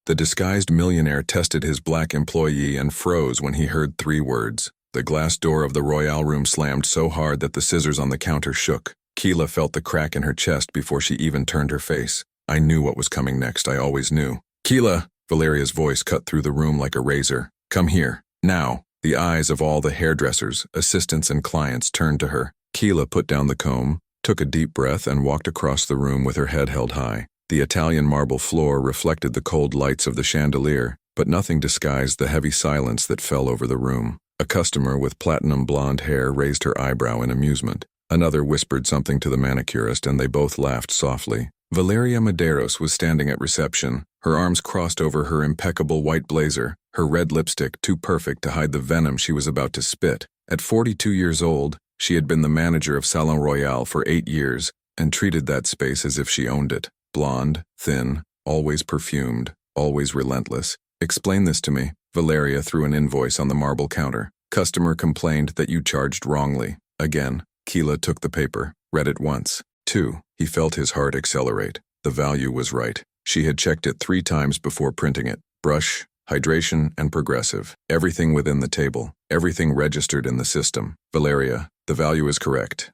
The disguised millionaire tested his black employee and froze when he heard 3 words. The glass door of the Royale room slammed so hard that the scissors on the counter shook. Keela felt the crack in her chest before she even turned her face. I knew what was coming next, I always knew. Keela! Valeria's voice cut through the room like a razor. Come here, now. The eyes of all the hairdressers, assistants, and clients turned to her. Keela put down the comb, took a deep breath, and walked across the room with her head held high. The Italian marble floor reflected the cold lights of the chandelier, but nothing disguised the heavy silence that fell over the room. A customer with platinum blonde hair raised her eyebrow in amusement. Another whispered something to the manicurist, and they both laughed softly. Valeria Medeiros was standing at reception, her arms crossed over her impeccable white blazer, her red lipstick too perfect to hide the venom she was about to spit. At 42 years old, she had been the manager of Salon Royal for 8 years and treated that space as if she owned it. Blonde, thin, always perfumed, always relentless. Explain this to me. Valeria threw an invoice on the marble counter. Customer complained that you charged wrongly. Again, Keela took the paper, read it once. 2. He felt his heart accelerate. The value was right. She had checked it 3 times before printing it. Brush, hydration, and progressive. Everything within the table. Everything registered in the system. Valeria, the value is correct.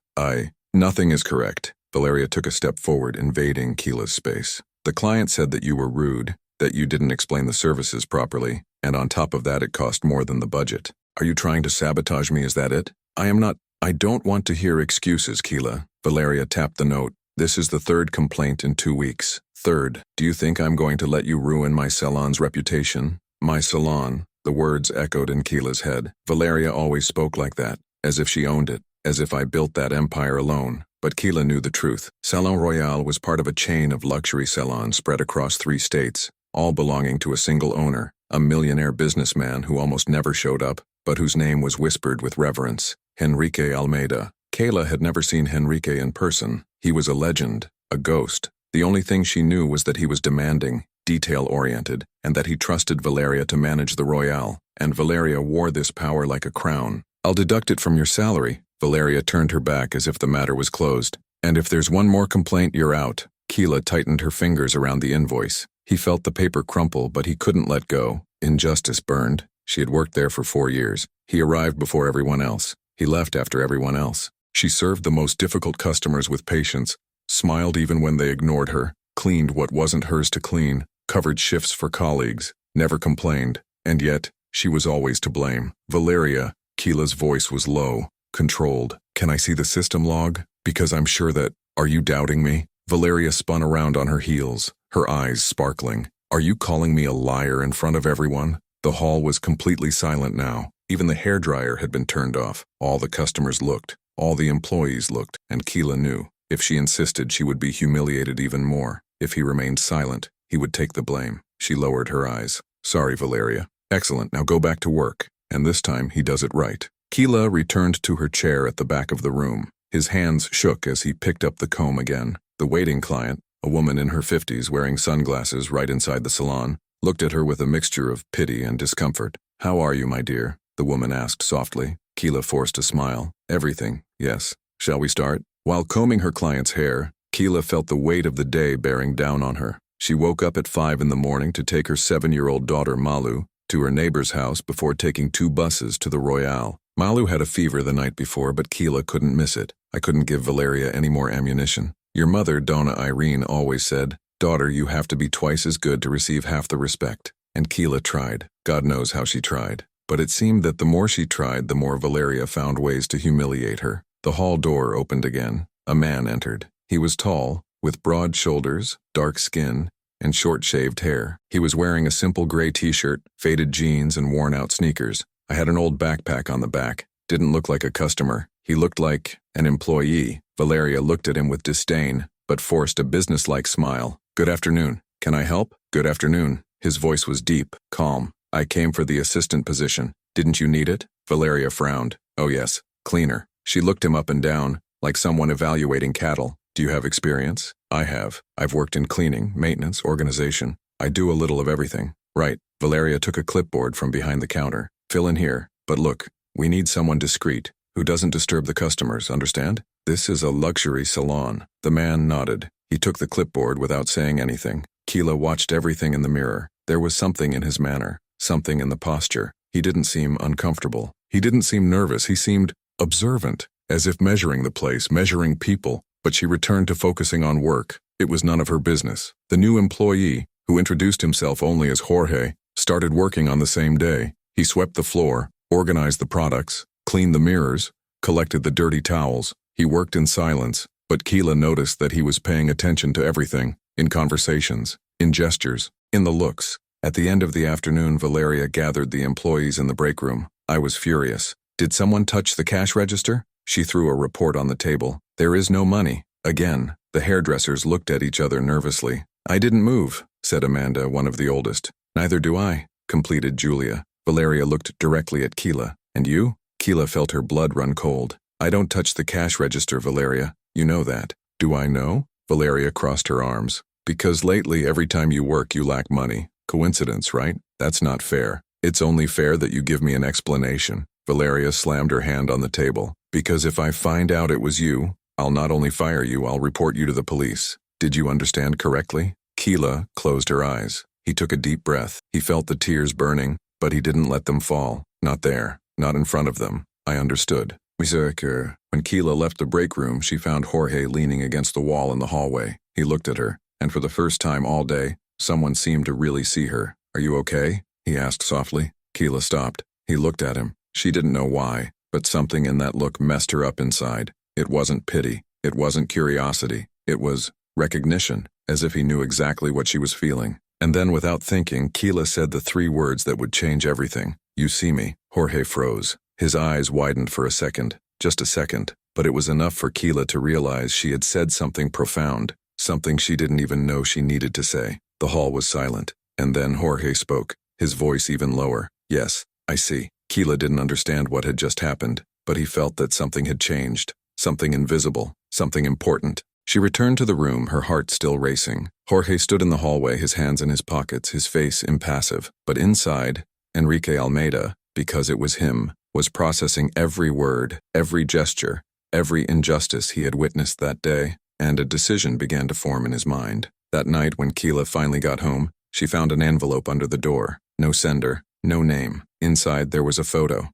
Nothing is correct. Valeria took a step forward, invading Keela's space. The client said that you were rude, that you didn't explain the services properly, and on top of that it cost more than the budget. Are you trying to sabotage me, is that it? I don't want to hear excuses, Keela. Valeria tapped the note. This is the 3rd complaint in 2 weeks. 3rd, do you think I'm going to let you ruin my salon's reputation? My salon, the words echoed in Keela's head. Valeria always spoke like that, as if she owned it, as if I built that empire alone. But Keela knew the truth. Salon Royal was part of a chain of luxury salons spread across 3 states, all belonging to a single owner, a millionaire businessman who almost never showed up, but whose name was whispered with reverence. Henrique Almeida. Keila had never seen Henrique in person. He was a legend, a ghost. The only thing she knew was that he was demanding, detail-oriented, and that he trusted Valeria to manage the Royale, and Valeria wore this power like a crown. I'll deduct it from your salary. Valeria turned her back as if the matter was closed. And if there's one more complaint, you're out. Keila tightened her fingers around the invoice. He felt the paper crumple, but he couldn't let go. Injustice burned. She had worked there for 4 years. He arrived before everyone else. He left after everyone else. She served the most difficult customers with patience, smiled even when they ignored her, cleaned what wasn't hers to clean, covered shifts for colleagues, never complained, and yet, she was always to blame. Valeria, Keela's voice was low, controlled. Can I see the system log? Because I'm sure that, are you doubting me? Valeria spun around on her heels, her eyes sparkling. Are you calling me a liar in front of everyone? The hall was completely silent now. Even the hairdryer had been turned off. All the customers looked. All the employees looked, and Keila knew. If she insisted, she would be humiliated even more. If he remained silent, he would take the blame. She lowered her eyes. Sorry, Valeria. Excellent, now go back to work. And this time, he does it right. Keila returned to her chair at the back of the room. His hands shook as he picked up the comb again. The waiting client, a woman in her 50s wearing sunglasses right inside the salon, looked at her with a mixture of pity and discomfort. How are you, my dear? The woman asked softly. Keila forced a smile. Everything, yes. Shall we start? While combing her client's hair, Keila felt the weight of the day bearing down on her. She woke up at 5 in the morning to take her 7-year-old daughter Malu to her neighbor's house before taking 2 buses to the Royale. Malu had a fever the night before, but Keila couldn't miss it. I couldn't give Valeria any more ammunition. Your mother, Donna Irene, always said, "Daughter, you have to be twice as good to receive half the respect." And Keila tried. God knows how she tried. But it seemed that the more she tried, the more Valeria found ways to humiliate her. The hall door opened again. A man entered. He was tall, with broad shoulders, dark skin, and short-shaved hair. He was wearing a simple gray t-shirt, faded jeans, and worn-out sneakers. I had an old backpack on the back. Didn't look like a customer. He looked like an employee. Valeria looked at him with disdain, but forced a businesslike smile. Good afternoon. Can I help? Good afternoon. His voice was deep, calm. I came for the assistant position. Didn't you need it? Valeria frowned. Oh yes, cleaner. She looked him up and down, like someone evaluating cattle. Do you have experience? I have. I've worked in cleaning, maintenance, organization. I do a little of everything. Right. Valeria took a clipboard from behind the counter. Fill in here. But look, we need someone discreet, who doesn't disturb the customers, understand? This is a luxury salon. The man nodded. He took the clipboard without saying anything. Keila watched everything in the mirror. There was something in his manner, something in the posture. He didn't seem uncomfortable. He didn't seem nervous. He seemed observant, as if measuring the place, measuring people. But she returned to focusing on work. It was none of her business. The new employee, who introduced himself only as Jorge, started working on the same day. He swept the floor, organized the products, cleaned the mirrors, collected the dirty towels. He worked in silence, but Keila noticed that he was paying attention to everything, in conversations, in gestures, in the looks. At the end of the afternoon, Valeria gathered the employees in the break room. I was furious. Did someone touch the cash register? She threw a report on the table. There is no money. Again, the hairdressers looked at each other nervously. I didn't move, said Amanda, one of the oldest. Neither do I, completed Julia. Valeria looked directly at Keila. And you? Keila felt her blood run cold. I don't touch the cash register, Valeria. You know that. Do I know? Valeria crossed her arms. Because lately, every time you work, you lack money. Coincidence, right? That's not fair. It's only fair that you give me an explanation. Valeria slammed her hand on the table. Because if I find out it was you, I'll not only fire you, I'll report you to the police. Did you understand correctly? Keila closed her eyes. He took a deep breath. He felt the tears burning, but he didn't let them fall. Not there. Not in front of them. I understood. When Keila left the break room, she found Jorge leaning against the wall in the hallway. He looked at her, and for the first time all day, someone seemed to really see her. Are you okay? He asked softly. Keila stopped. He looked at him. She didn't know why, but something in that look messed her up inside. It wasn't pity. It wasn't curiosity. It was recognition, as if he knew exactly what she was feeling. And then, without thinking, Keila said the three words that would change everything. You see me. Jorge froze. His eyes widened for a second. Just a second. But it was enough for Keila to realize she had said something profound, something she didn't even know she needed to say. The hall was silent. And then Jorge spoke, his voice even lower. Yes, I see. Keila didn't understand what had just happened, but he felt that something had changed. Something invisible. Something important. She returned to the room, her heart still racing. Jorge stood in the hallway, his hands in his pockets, his face impassive. But inside, Enrique Almeida, because it was him, was processing every word, every gesture, every injustice he had witnessed that day, and a decision began to form in his mind. That night when Keila finally got home, she found an envelope under the door. No sender, no name. Inside there was a photo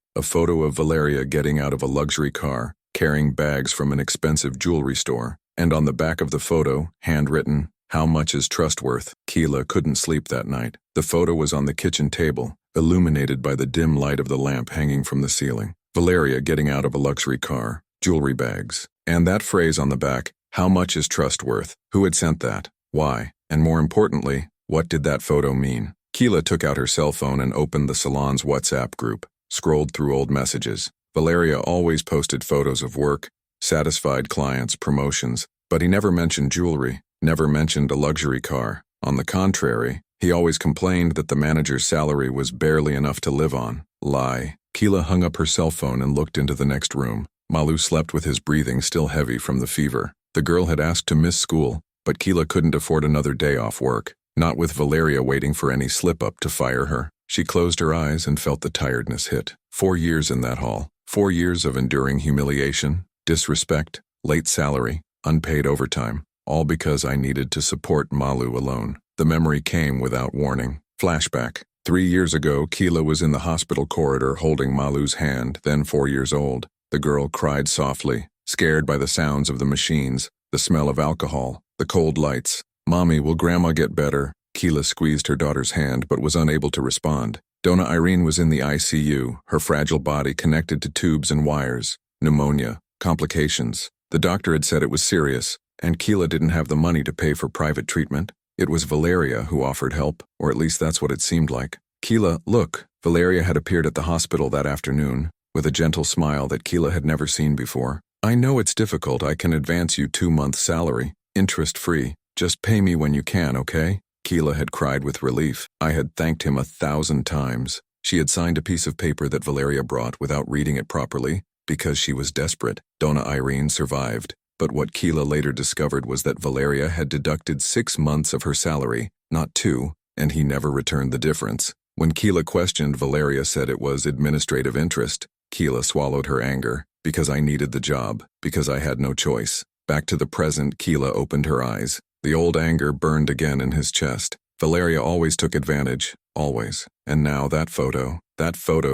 of Valeria getting out of a luxury car, carrying bags from an expensive jewelry store. And on the back of the photo, handwritten, "How much is trust worth?" Keila couldn't sleep that night. The photo was on the kitchen table, illuminated by the dim light of the lamp hanging from the ceiling. Valeria getting out of a luxury car, jewelry bags. And that phrase on the back, "How much is trust worth?" Who had sent that? Why? And more importantly, what did that photo mean? Keila took out her cell phone and opened the salon's WhatsApp group, scrolled through old messages. Valeria always posted photos of work, satisfied clients, promotions, but he never mentioned jewelry, never mentioned a luxury car. On the contrary, he always complained that the manager's salary was barely enough to live on. Lie. Keila hung up her cell phone and looked into the next room. Malu slept with his breathing still heavy from the fever. The girl had asked to miss school, but Keila couldn't afford another day off work, not with Valeria waiting for any slip-up to fire her. She closed her eyes and felt the tiredness hit. 4 years in that hall. 4 years of enduring humiliation, disrespect, late salary, unpaid overtime, all because I needed to support Malu alone. The memory came without warning. Flashback. 3 years ago, Keila was in the hospital corridor holding Malu's hand, then 4 years old. The girl cried softly, scared by the sounds of the machines, the smell of alcohol, the cold lights. "Mommy, will Grandma get better?" Keila squeezed her daughter's hand but was unable to respond. Donna Irene was in the ICU, her fragile body connected to tubes and wires. Pneumonia, complications. The doctor had said it was serious, and Keila didn't have the money to pay for private treatment. It was Valeria who offered help, or at least that's what it seemed like. "Keila, look." Valeria had appeared at the hospital that afternoon, with a gentle smile that Keila had never seen before. "I know it's difficult. I can advance you 2 months' salary, interest-free. Just pay me when you can, okay?" Keila had cried with relief. I had thanked him 1,000 times. She had signed a piece of paper that Valeria brought without reading it properly, because she was desperate. Donna Irene survived, but what Keila later discovered was that Valeria had deducted 6 months of her salary, not 2, and he never returned the difference. When Keila questioned, Valeria said it was administrative interest. Keila swallowed her anger. "Because I needed the job, because I had no choice." Back to the present, Keila opened her eyes. The old anger burned again in his chest. Valeria always took advantage, always. And now that photo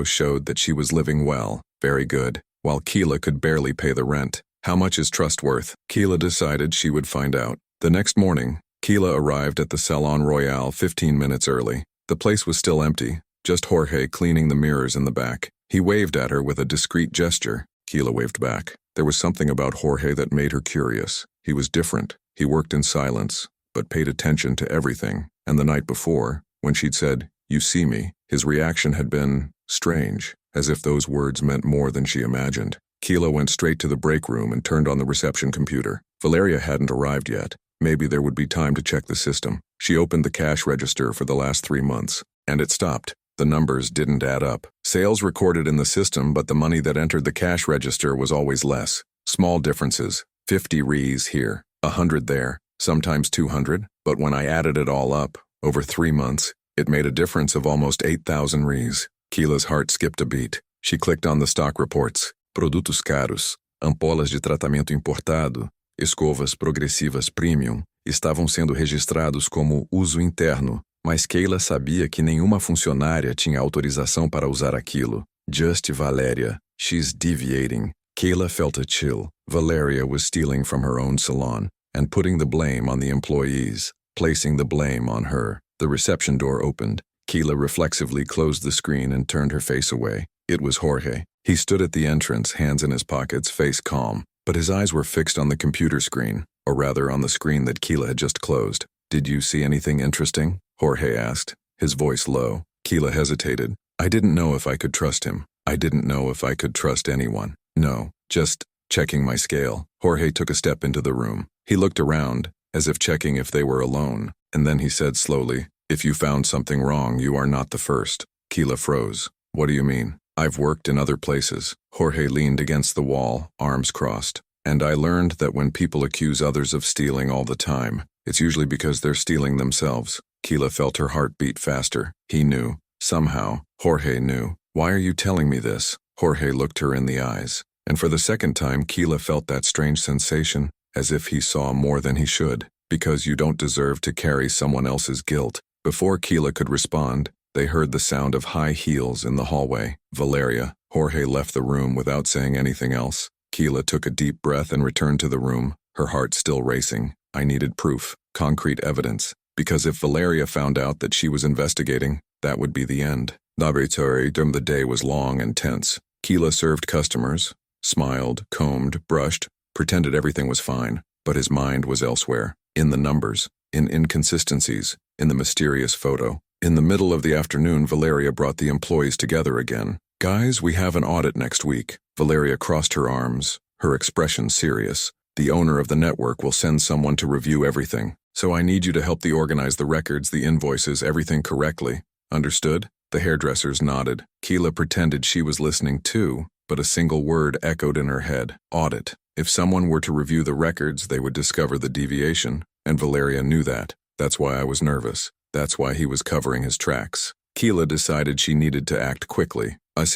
showed that she was living well, very good, while Keela could barely pay the rent. How much is trust worth? Keela decided she would find out. The next morning, Keela arrived at the Salon Royale 15 minutes early. The place was still empty, just Jorge cleaning the mirrors in the back. He waved at her with a discreet gesture. Keela waved back. There was something about Jorge that made her curious. He was different. He worked in silence, but paid attention to everything. And the night before, when she'd said, "You see me," his reaction had been strange, as if those words meant more than she imagined. Keela went straight to the break room and turned on the reception computer. Valeria hadn't arrived yet. Maybe there would be time to check the system. She opened the cash register for the last 3 months, and it stopped. The numbers didn't add up. Sales recorded in the system, but the money that entered the cash register was always less. Small differences. 50 Rs here, 100 there, sometimes 200, but when I added it all up, over 3 months, it made a difference of almost 8,000 Rs. Keela's heart skipped a beat. She clicked on the stock reports. Produtos caros, ampolas de tratamento importado, escovas progressivas premium, estavam sendo registrados como uso interno, mas Keila sabia que nenhuma funcionária tinha autorização para usar aquilo. Just Valeria. She's deviating. Keila felt a chill. Valeria was stealing from her own salon and putting the blame on the employees, placing the blame on her. The reception door opened. Keila reflexively closed the screen and turned her face away. It was Jorge. He stood at the entrance, hands in his pockets, face calm, but his eyes were fixed on the computer screen, or rather on the screen that Keila had just closed. "Did you see anything interesting?" Jorge asked, his voice low. Keila hesitated. "I didn't know if I could trust him. I didn't know if I could trust anyone. No, just checking my scale." Jorge took a step into the room. He looked around, as if checking if they were alone, and then he said slowly, "If you found something wrong, you are not the first." Keila froze. "What do you mean?" "I've worked in other places." Jorge leaned against the wall, arms crossed. "And I learned that when people accuse others of stealing all the time, it's usually because they're stealing themselves." Keila felt her heart beat faster. He knew. Somehow, Jorge knew. "Why are you telling me this?" Jorge looked her in the eyes. And for the second time, Keila felt that strange sensation, as if he saw more than he should. "Because you don't deserve to carry someone else's guilt." Before Keila could respond, they heard the sound of high heels in the hallway. Valeria. Jorge left the room without saying anything else. Keila took a deep breath and returned to the room, her heart still racing. I needed proof, concrete evidence, because if Valeria found out that she was investigating, that would be the end. The day was long and tense. Keila served customers, smiled, combed, brushed, pretended everything was fine, but his mind was elsewhere, in the numbers, in inconsistencies, in the mysterious photo. In the middle of the afternoon, Valeria brought the employees together again. "Guys, we have an audit next week." Valeria crossed her arms, her expression serious. "The owner of the network will send someone to review everything. So I need you to help organize the records, the invoices, everything correctly. Understood?" The hairdressers nodded. Keila pretended she was listening too, but a single word echoed in her head. Audit. If someone were to review the records, they would discover the deviation, and Valeria knew that. That's why I was nervous. That's why he was covering his tracks. Keila decided she needed to act quickly. On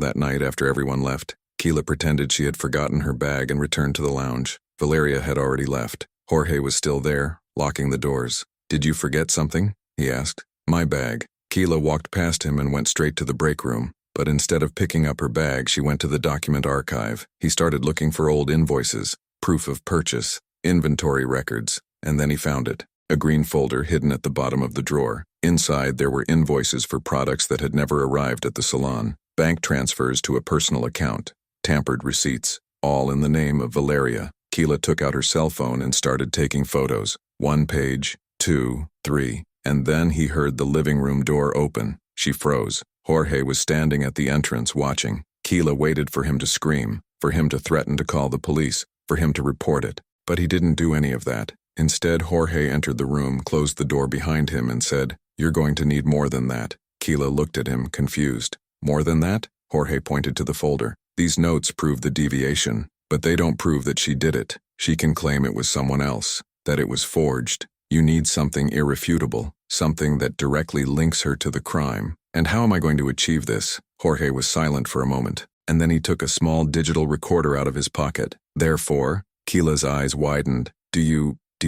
that night after everyone left, Keila pretended she had forgotten her bag and returned to the lounge. Valeria had already left. Jorge was still there, locking the doors. "Did you forget something?" he asked. "My bag." Keila walked past him and went straight to the break room. But instead of picking up her bag, she went to the document archive. He started looking for old invoices, proof of purchase, inventory records, and then he found it. A green folder hidden at the bottom of the drawer. Inside, there were invoices for products that had never arrived at the salon, bank transfers to a personal account, tampered receipts, all in the name of Valeria. Keila took out her cell phone and started taking photos. 1 page, 2, 3, and then he heard the living room door open. She froze. Jorge was standing at the entrance watching. Keila waited for him to scream, for him to threaten to call the police, for him to report it. But he didn't do any of that. Instead, Jorge entered the room, closed the door behind him, and said, "You're going to need more than that." Keila looked at him, confused. "More than that?" Jorge pointed to the folder. "These notes prove the deviation, but they don't prove that she did it. She can claim it was someone else, that it was forged. You need something irrefutable, something that directly links her to the crime. And how am I going to achieve this?" Jorge was silent for a moment, and then he took a small digital recorder out of his pocket. "Therefore," Keela's eyes widened, Do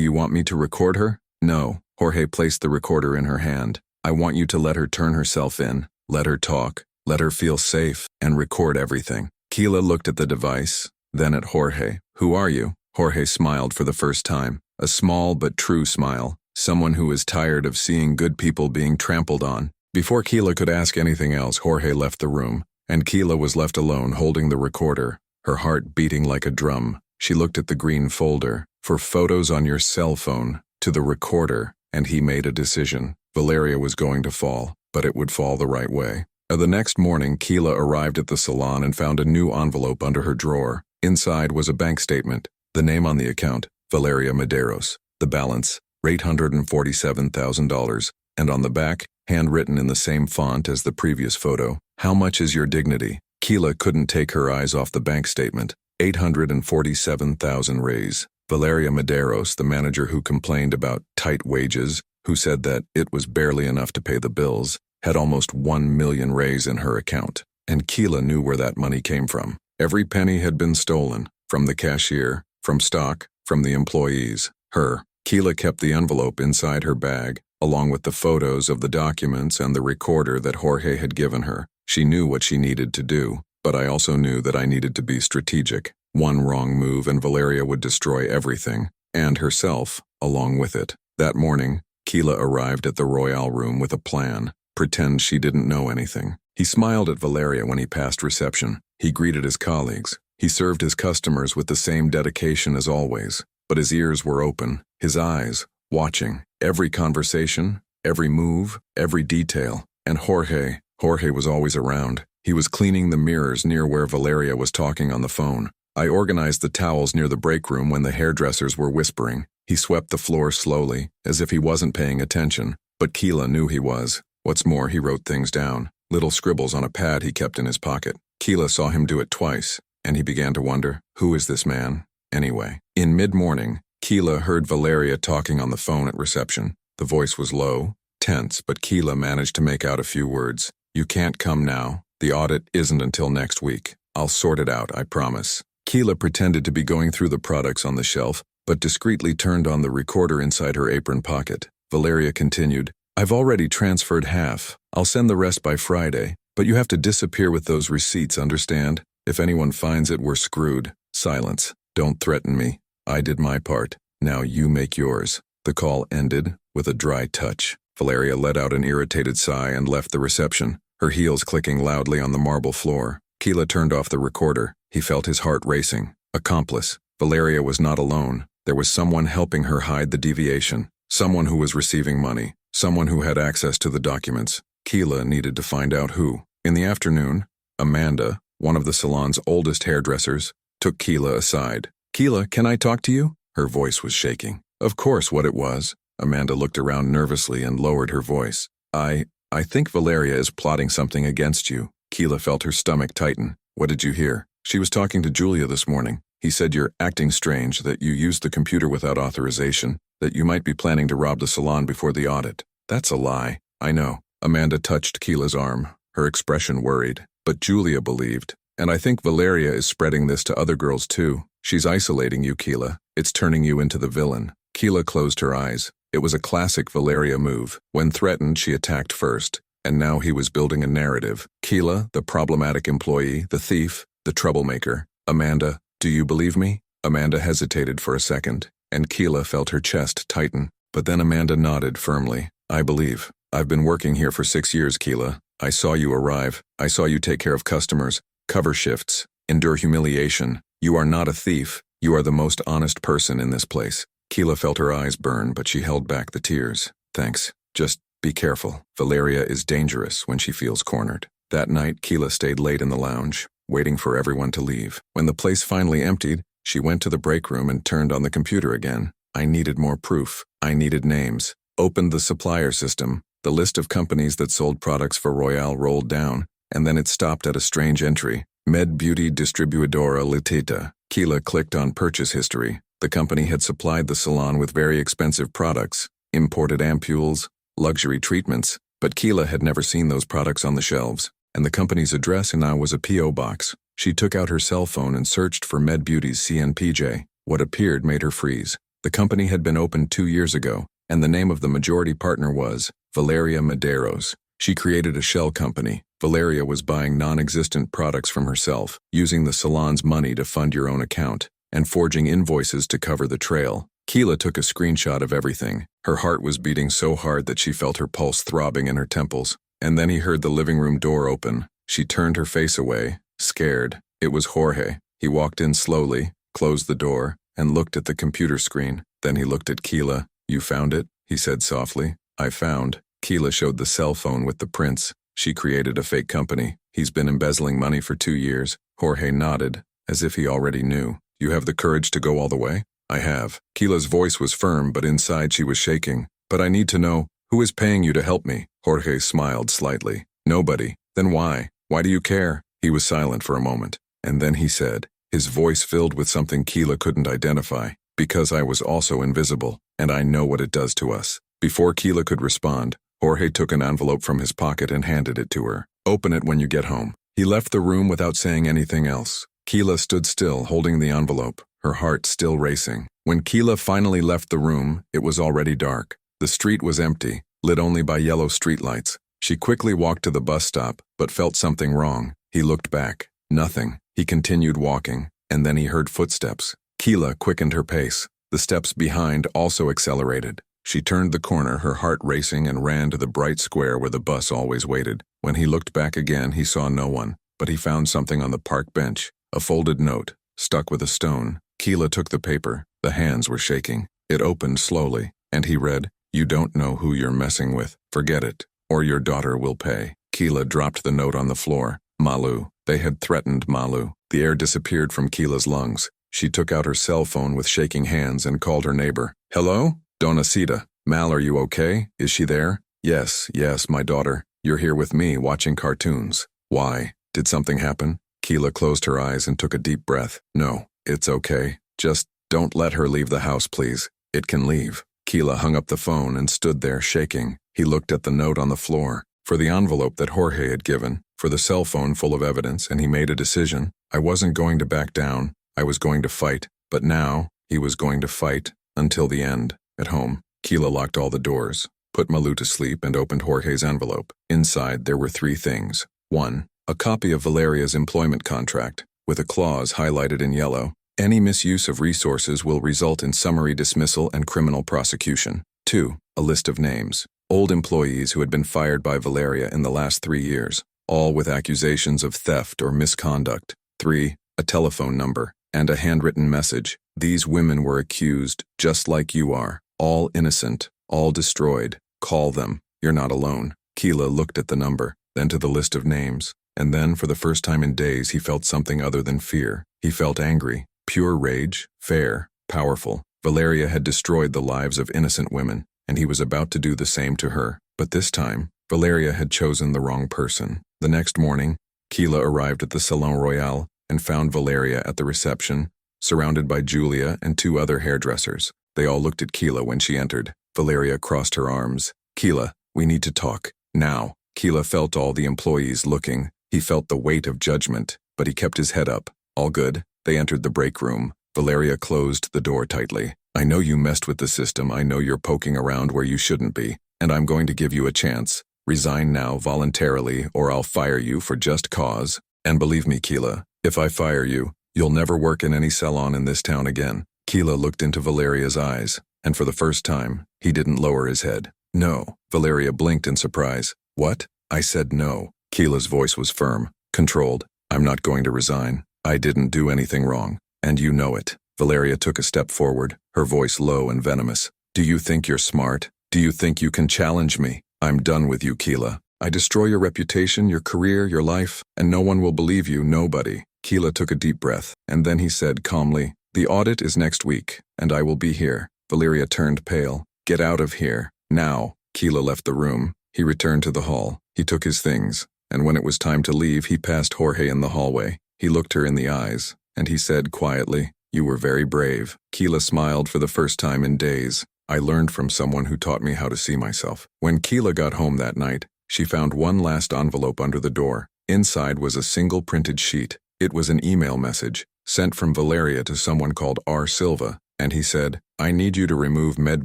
you want me to record her?" "No, Jorge placed the recorder in her hand. I want you to let her turn herself in, let her talk, let her feel safe, and record everything. Keila looked at the device, then at Jorge. Who are you? Jorge smiled for the first time, a small but true smile, someone who was tired of seeing good people being trampled on. Before Keila could ask anything else, Jorge left the room, and Keila was left alone holding the recorder, her heart beating like a drum. She looked at the green folder, for photos on your cell phone, to the recorder, and he made a decision. Valeria was going to fall, but it would fall the right way. The next morning, Keila arrived at the salon and found a new envelope under her drawer. Inside was a bank statement. The name on the account, Valeria Medeiros. The balance, $847,000. And on the back, handwritten in the same font as the previous photo, how much is your dignity? Keila couldn't take her eyes off the bank statement. 847,000 raise. Valeria Medeiros, the manager who complained about tight wages, who said that it was barely enough to pay the bills, had almost 1 million raise in her account. And Keila knew where that money came from. Every penny had been stolen, from the cashier, from stock, from the employees. Keila kept the envelope inside her bag, along with the photos of the documents and the recorder that Jorge had given her. She knew what she needed to do, but I also knew that I needed to be strategic. One wrong move and Valeria would destroy everything, and herself, along with it. That morning, Keila arrived at the Royale room with a plan. Pretend she didn't know anything. He smiled at Valeria when he passed reception. He greeted his colleagues. He served his customers with the same dedication as always, but his ears were open, his eyes watching every conversation, every move, every detail. And Jorge was always around. He was cleaning the mirrors near where Valeria was talking on the phone. I organized the towels near the break room when the hairdressers were whispering. He swept the floor slowly, as if he wasn't paying attention, but Keila knew he was. What's more, he wrote things down, little scribbles on a pad he kept in his pocket. Keila saw him do it twice, and he began to wonder, who is this man, anyway? In mid-morning, Keila heard Valeria talking on the phone at reception. The voice was low, tense, but Keila managed to make out a few words. You can't come now. The audit isn't until next week. I'll sort it out, I promise. Keila pretended to be going through the products on the shelf, but discreetly turned on the recorder inside her apron pocket. Valeria continued, I've already transferred half. I'll send the rest by Friday, but you have to disappear with those receipts, understand? If anyone finds it, we're screwed. Silence. Don't threaten me. I did my part. Now you make yours. The call ended with a dry touch. Valeria let out an irritated sigh and left the reception, her heels clicking loudly on the marble floor. Keila turned off the recorder. He felt his heart racing. Accomplice. Valeria was not alone. There was someone helping her hide the deviation. Someone who was receiving money. Someone who had access to the documents. Keila needed to find out who. In the afternoon, Amanda, one of the salon's oldest hairdressers, took Keila aside. Keila, can I talk to you? Her voice was shaking. Of course, what it was. Amanda looked around nervously and lowered her voice. I think Valeria is plotting something against you. Keila felt her stomach tighten. What did you hear? She was talking to Julia this morning. He said you're acting strange, that you used the computer without authorization, that you might be planning to rob the salon before the audit. That's a lie. I know. Amanda touched Keila's arm, her expression worried. But Julia believed. And I think Valeria is spreading this to other girls too. She's isolating you, Keila. It's turning you into the villain. Keila closed her eyes. It was a classic Valeria move. When threatened, she attacked first. And now he was building a narrative. Keila, the problematic employee, the thief, the troublemaker. Amanda, do you believe me? Amanda hesitated for a second, and Keila felt her chest tighten. But then Amanda nodded firmly. I believe. I've been working here for 6 years, Keila. I saw you arrive. I saw you take care of customers, cover shifts, endure humiliation. You are not a thief. You are the most honest person in this place. Keila felt her eyes burn, but she held back the tears. Thanks. Just be careful. Valeria is dangerous when she feels cornered. That night, Keila stayed late in the lounge, waiting for everyone to leave. When the place finally emptied, she went to the break room and turned on the computer again. I needed more proof. I needed names. Opened the supplier system. The list of companies that sold products for Royale rolled down, and then it stopped at a strange entry. Med Beauty Distribuidora Litita. Keila clicked on purchase history. The company had supplied the salon with very expensive products, imported ampules, luxury treatments, but Keila had never seen those products on the shelves, and the company's address now was a P.O. box. She took out her cell phone and searched for Med Beauty's CNPJ. What appeared made her freeze. The company had been opened 2 years ago, and the name of the majority partner was Valeria Medeiros. She created a shell company. Valeria was buying non-existent products from herself, using the salon's money to fund your own account, and forging invoices to cover the trail. Keela took a screenshot of everything. Her heart was beating so hard that she felt her pulse throbbing in her temples. And then he heard the living room door open. She turned her face away, scared. It was Jorge. He walked in slowly, closed the door, and looked at the computer screen. Then he looked at Keela. "You found it?" he said softly. "I found." Keela showed the cell phone with the prints. She created a fake company. He's been embezzling money for 2 years. Jorge nodded, as if he already knew. "You have the courage to go all the way?" "I have." Keela's voice was firm, but inside she was shaking. "But I need to know, who is paying you to help me?" Jorge smiled slightly. "Nobody." "Then why? Why do you care?" He was silent for a moment, and then he said, his voice filled with something Keela couldn't identify. "Because I was also invisible, and I know what it does to us." Before Keela could respond, Jorge took an envelope from his pocket and handed it to her. "Open it when you get home." He left the room without saying anything else. Keela stood still, holding the envelope, her heart still racing. When Keela finally left the room, it was already dark. The street was empty, lit only by yellow streetlights. She quickly walked to the bus stop, but felt something wrong. He looked back. Nothing. He continued walking, and then he heard footsteps. Keela quickened her pace. The steps behind also accelerated. She turned the corner, her heart racing, and ran to the bright square where the bus always waited. When he looked back again, he saw no one, but he found something on the park bench, a folded note, stuck with a stone. Keela took the paper. The hands were shaking. It opened slowly, and he read, "You don't know who you're messing with. Forget it, or your daughter will pay." Keela dropped the note on the floor. Malu. They had threatened Malu. The air disappeared from Keela's lungs. She took out her cell phone with shaking hands and called her neighbor. "Hello? Donacita. Mal, are you okay? Is she there?" Yes, my daughter. You're here with me, watching cartoons." "Why? Did something happen?" Keela closed her eyes and took a deep breath. "No, it's okay. Just don't let her leave the house, please. It can leave." Keela hung up the phone and stood there, shaking. He looked at the note on the floor, for the envelope that Jorge had given, for the cell phone full of evidence, and he made a decision. I wasn't going to back down. I was going to fight. But now, he was going to fight until the end. At home, Keela locked all the doors, put Malu to sleep, and opened Jorge's envelope. Inside, there were 3 things. 1. A copy of Valeria's employment contract, with a clause highlighted in yellow. Any misuse of resources will result in summary dismissal and criminal prosecution. 2. A list of names. Old employees who had been fired by Valeria in the last 3 years, all with accusations of theft or misconduct. 3. A telephone number, and a handwritten message. These women were accused, just like you are. All innocent, all destroyed. Call them. You're not alone. Keela looked at the number, then to the list of names, and then, for the first time in days, he felt something other than fear. He felt angry, pure rage, fair, powerful. Valeria had destroyed the lives of innocent women, and he was about to do the same to her. But this time, Valeria had chosen the wrong person. The next morning, Keela arrived at the Salon Royal and found Valeria at the reception, surrounded by Julia and 2 other hairdressers. They all looked at Keela when she entered. Valeria crossed her arms. "Keela, we need to talk. Now." Keela felt all the employees looking. He felt the weight of judgment, but he kept his head up. "All good." They entered the break room. Valeria closed the door tightly. "I know you messed with the system. I know you're poking around where you shouldn't be, and I'm going to give you a chance. Resign now voluntarily, or I'll fire you for just cause. And believe me, Keela, if I fire you, you'll never work in any salon in this town again." Keela looked into Valeria's eyes, and for the first time, he didn't lower his head. "No." Valeria blinked in surprise. "What?" "I said no." Keela's voice was firm, controlled. "I'm not going to resign. I didn't do anything wrong, and you know it." Valeria took a step forward, her voice low and venomous. "Do you think you're smart? Do you think you can challenge me? I'm done with you, Keela. I destroy your reputation, your career, your life, and no one will believe you, nobody." Keela took a deep breath, and then he said calmly, "The audit is next week, and I will be here." Valeria turned pale. "Get out of here, now." Keela left the room. He returned to the hall. He took his things, and when it was time to leave, he passed Jorge in the hallway. He looked her in the eyes, and he said quietly, "You were very brave." Keela smiled for the first time in days. "I learned from someone who taught me how to see myself." When Keela got home that night, she found one last envelope under the door. Inside was a single printed sheet. It was an email message, sent from Valeria to someone called R. Silva, and he said, I need you to remove Med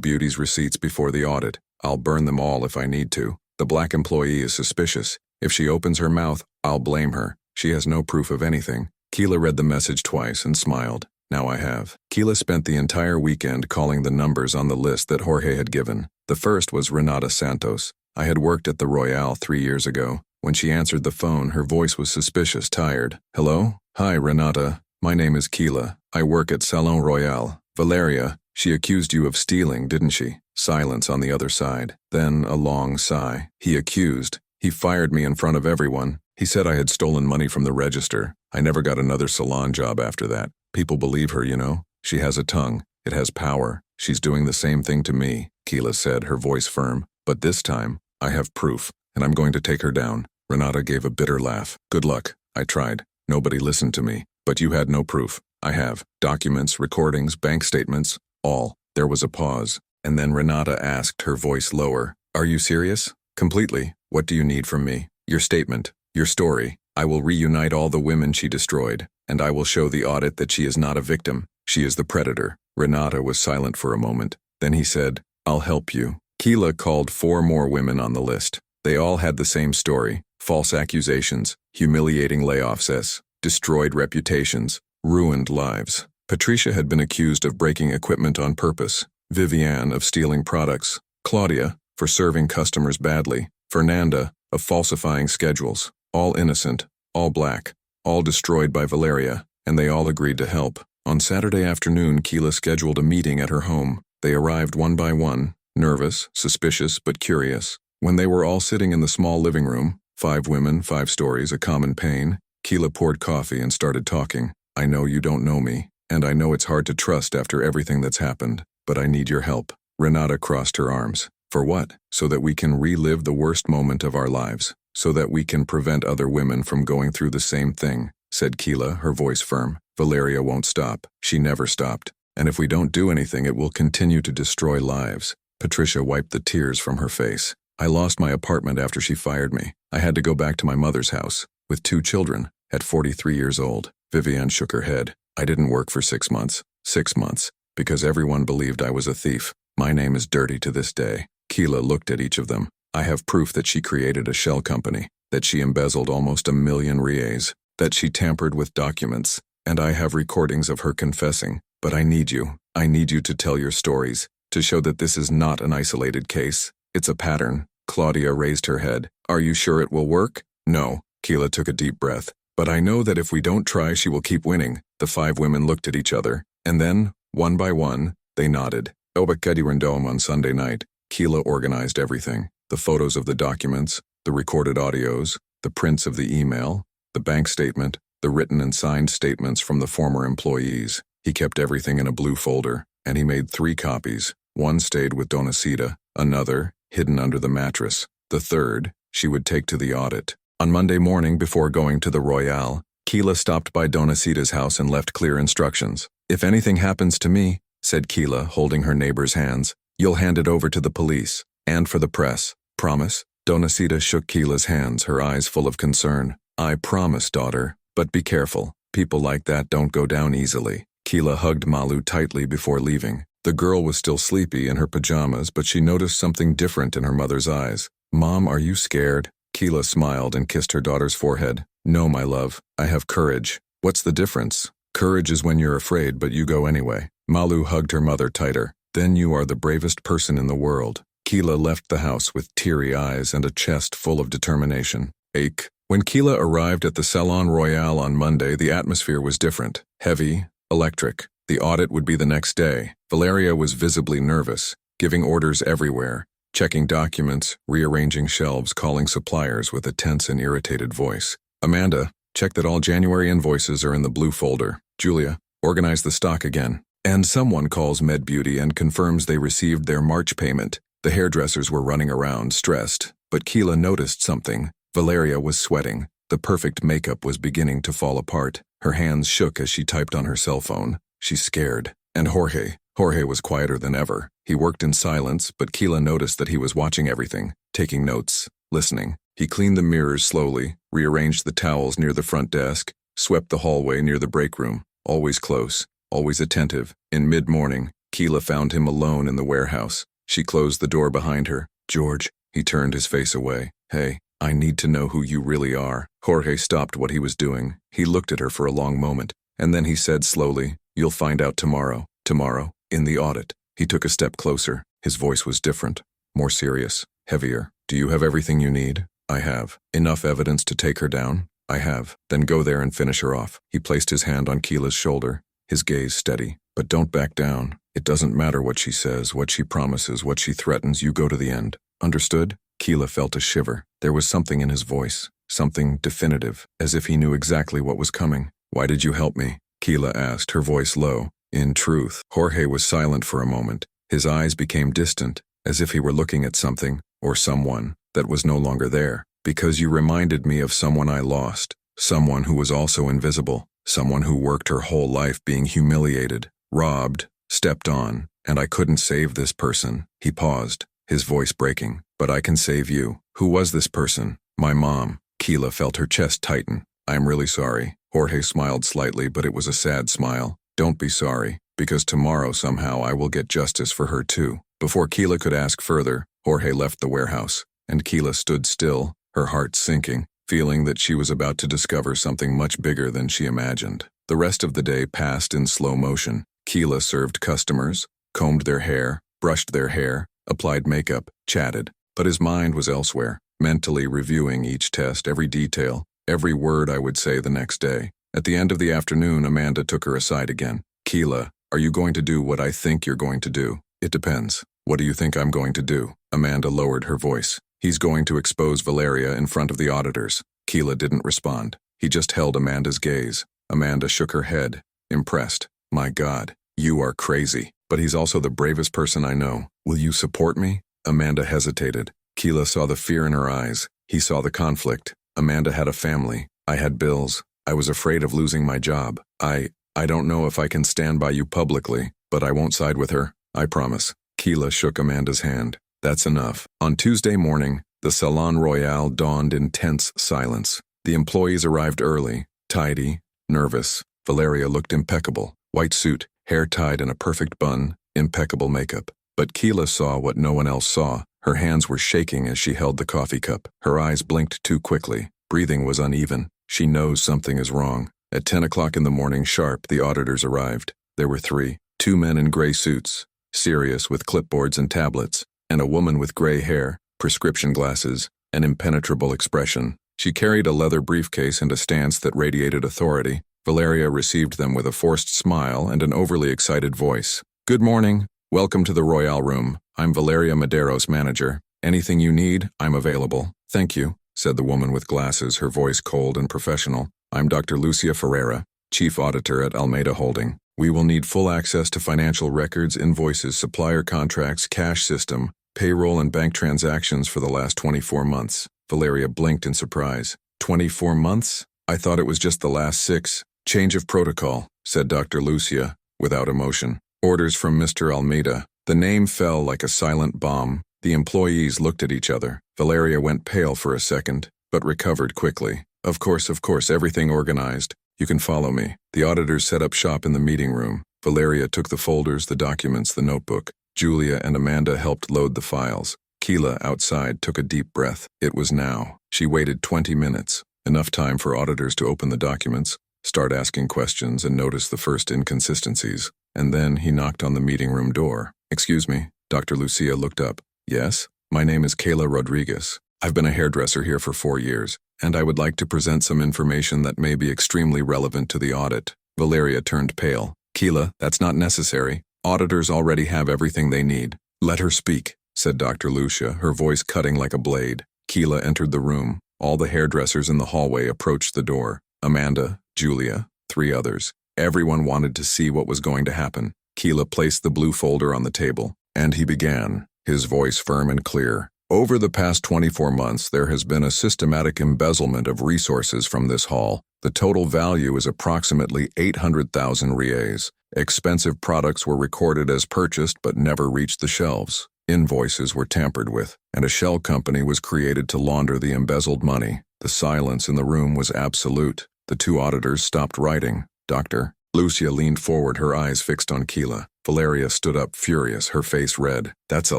Beauty's receipts before the audit. I'll burn them all if I need to. The black employee is suspicious. If she opens her mouth, I'll blame her. She has no proof of anything. Keela read the message twice and smiled. Now I have. Keela spent the entire weekend calling the numbers on the list that Jorge had given. The first was Renata Santos. I had worked at the Royale 3 years ago. When she answered the phone, her voice was suspicious, tired. Hello? Hi, Renata. My name is Keela. I work at Salon Royale. Valeria, she accused you of stealing, didn't she? Silence on the other side. Then a long sigh. He accused. He fired me in front of everyone. He said I had stolen money from the register. I never got another salon job after that. People believe her, you know. She has a tongue. It has power. She's doing the same thing to me, Keela said, her voice firm. But this time, I have proof, and I'm going to take her down. Renata gave a bitter laugh. Good luck. I tried. Nobody listened to me. But you had no proof. I have. Documents, recordings, bank statements, all. There was a pause. And then Renata asked, her voice lower. Are you serious? Completely. What do you need from me? Your statement. Your story. I will reunite all the women she destroyed, and I will show the audit that she is not a victim. She is the predator. Renata was silent for a moment. Then he said, I'll help you. Keela called 4 more women on the list. They all had the same story. False accusations, humiliating layoffs, destroyed reputations, ruined lives. Patricia had been accused of breaking equipment on purpose. Viviane of stealing products. Claudia, for serving customers badly. Fernanda, of falsifying schedules. All innocent, all black, all destroyed by Valeria, and they all agreed to help. On Saturday afternoon, Keela scheduled a meeting at her home. They arrived one by one, nervous, suspicious, but curious. When they were all sitting in the small living room, 5 women, 5 stories, a common pain, Keela poured coffee and started talking. I know you don't know me, and I know it's hard to trust after everything that's happened, but I need your help. Renata crossed her arms. For what? So that we can relive the worst moment of our lives. So that we can prevent other women from going through the same thing, said Keela, her voice firm. Valeria won't stop. She never stopped. And if we don't do anything, it will continue to destroy lives. Patricia wiped the tears from her face. I lost my apartment after she fired me. I had to go back to my mother's house, with 2 children, at 43 years old. Viviane shook her head. I didn't work for 6 months. 6 months. Because everyone believed I was a thief. My name is dirty to this day. Keela looked at each of them. I have proof that she created a shell company, that she embezzled almost 1 million reais, that she tampered with documents, and I have recordings of her confessing. But I need you. I need you to tell your stories, to show that this is not an isolated case. It's a pattern. Claudia raised her head. Are you sure it will work? No. Keela took a deep breath. But I know that if we don't try, she will keep winning. The 5 women looked at each other, and then, one by one, they nodded. Obakedi on Sunday night. Keela organized everything. The photos of the documents, the recorded audios, the prints of the email, the bank statement, the written and signed statements from the former employees. He kept everything in a blue folder, and he made 3 copies. One stayed with Donacita, another, hidden under the mattress. The third, she would take to the audit. On Monday morning, before going to the Royale, Keela stopped by Donacita's house and left clear instructions. If anything happens to me, said Keela, holding her neighbor's hands, you'll hand it over to the police, and for the press. Promise? Donacita shook Keela's hands, her eyes full of concern. I promise, daughter, but be careful. People like that don't go down easily. Keela hugged Malu tightly before leaving. The girl was still sleepy in her pajamas, but she noticed something different in her mother's eyes. Mom, are you scared? Keela smiled and kissed her daughter's forehead. No, my love. I have courage. What's the difference? Courage is when you're afraid, but you go anyway. Malu hugged her mother tighter. Then you are the bravest person in the world. Keela left the house with teary eyes and a chest full of determination. Ache. When Keela arrived at the Salon Royale on Monday, the atmosphere was different. Heavy, electric. The audit would be the next day. Valeria was visibly nervous, giving orders everywhere, checking documents, rearranging shelves, calling suppliers with a tense and irritated voice. Amanda, check that all January invoices are in the blue folder. Julia, organize the stock again. And someone calls Med Beauty and confirms they received their March payment. The hairdressers were running around, stressed, but Keela noticed something. Valeria was sweating. The perfect makeup was beginning to fall apart. Her hands shook as she typed on her cell phone. She's scared. And Jorge was quieter than ever. He worked in silence, but Keela noticed that he was watching everything, taking notes, listening. He cleaned the mirrors slowly, rearranged the towels near the front desk, swept the hallway near the break room, always close, always attentive. In mid-morning, Keela found him alone in the warehouse. She closed the door behind her. "George," he turned his face away. "Hey, I need to know who you really are." Jorge stopped what he was doing. He looked at her for a long moment, and then he said slowly, "You'll find out tomorrow. Tomorrow, in the audit." He took a step closer. His voice was different, more serious, heavier. "Do you have everything you need?" "I have." "Enough evidence to take her down?" "I have." "Then go there and finish her off." He placed his hand on Keela's shoulder, his gaze steady. "But don't back down. It doesn't matter what she says, what she promises, what she threatens, you go to the end. Understood?" Keela felt a shiver. There was something in his voice, something definitive, as if he knew exactly what was coming. "Why did you help me?" Keela asked, her voice low. In truth, Jorge was silent for a moment. His eyes became distant, as if he were looking at something, or someone, that was no longer there. "Because you reminded me of someone I lost, someone who was also invisible, someone who worked her whole life being humiliated, robbed, stepped on, and I couldn't save this person." He paused, his voice breaking. "But I can save you." "Who was this person?" "My mom." Keela felt her chest tighten. "I'm really sorry." Jorge smiled slightly, but it was a sad smile. "Don't be sorry, because tomorrow somehow I will get justice for her too." Before Keela could ask further, Jorge left the warehouse, and Keela stood still, her heart sinking, feeling that she was about to discover something much bigger than she imagined. The rest of the day passed in slow motion. Keela served customers, combed their hair, brushed their hair, applied makeup, chatted. But his mind was elsewhere, mentally reviewing each test, every detail, every word I would say the next day. At the end of the afternoon, Amanda took her aside again. "Keela, are you going to do what I think you're going to do?" "It depends. What do you think I'm going to do?" Amanda lowered her voice. "He's going to expose Valeria in front of the auditors." Keela didn't respond. He just held Amanda's gaze. Amanda shook her head, impressed. "My God, you are crazy. But he's also the bravest person I know. Will you support me?" Amanda hesitated. Keela saw the fear in her eyes. He saw the conflict. Amanda had a family. I had bills. I was afraid of losing my job. I don't know if I can stand by you publicly, but I won't side with her. I promise." Keela shook Amanda's hand. "That's enough." On Tuesday morning, the Salon Royal dawned in tense silence. The employees arrived early, tidy, nervous. Valeria looked impeccable. White suit, hair tied in a perfect bun, impeccable makeup. But Keela saw what no one else saw. Her hands were shaking as she held the coffee cup. Her eyes blinked too quickly. Breathing was uneven. She knows something is wrong. At 10 o'clock in the morning sharp, the auditors arrived. There were three. Two men in gray suits, serious with clipboards and tablets, and a woman with gray hair, prescription glasses, an impenetrable expression. She carried a leather briefcase and a stance that radiated authority. Valeria received them with a forced smile and an overly excited voice. "Good morning. Welcome to the Royal Room. I'm Valeria Madero's manager. Anything you need, I'm available." "Thank you," said the woman with glasses, her voice cold and professional. "I'm Dr. Lucia Ferreira, Chief Auditor at Almeida Holding. We will need full access to financial records, invoices, supplier contracts, cash system, payroll and bank transactions for the last 24 months. Valeria blinked in surprise. 24 months? I thought it was just the last 6. "Change of protocol," said Dr. Lucia, without emotion. "Orders from Mr. Almeida." The name fell like a silent bomb. The employees looked at each other. Valeria went pale for a second, but recovered quickly. Of course, everything organized. You can follow me." The auditors set up shop in the meeting room. Valeria took the folders, the documents, the notebook. Julia and Amanda helped load the files. Keela, outside, took a deep breath. It was now. She waited 20 minutes, enough time for auditors to open the documents, start asking questions, and notice the first inconsistencies. And then he knocked on the meeting room door. "Excuse me." Dr. Lucia looked up. "Yes? My name is Kayla Rodriguez. I've been a hairdresser here for 4 years, and I would like to present some information that may be extremely relevant to the audit." Valeria turned pale. "Keela, that's not necessary. Auditors already have everything they need." "Let her speak," said Dr. Lucia, her voice cutting like a blade. Keela entered the room. All the hairdressers in the hallway approached the door. Amanda, Julia, 3 others. Everyone wanted to see what was going to happen. Keela placed the blue folder on the table, and he began, his voice firm and clear. "Over the past 24 months, there has been a systematic embezzlement of resources from this hall. The total value is approximately 800,000 reais. Expensive products were recorded as purchased but never reached the shelves. Invoices were tampered with, and a shell company was created to launder the embezzled money." The silence in the room was absolute. The 2 auditors stopped writing. "Doctor Lucia leaned forward, her eyes fixed on Keela. Valeria stood up, furious, her face red. That's a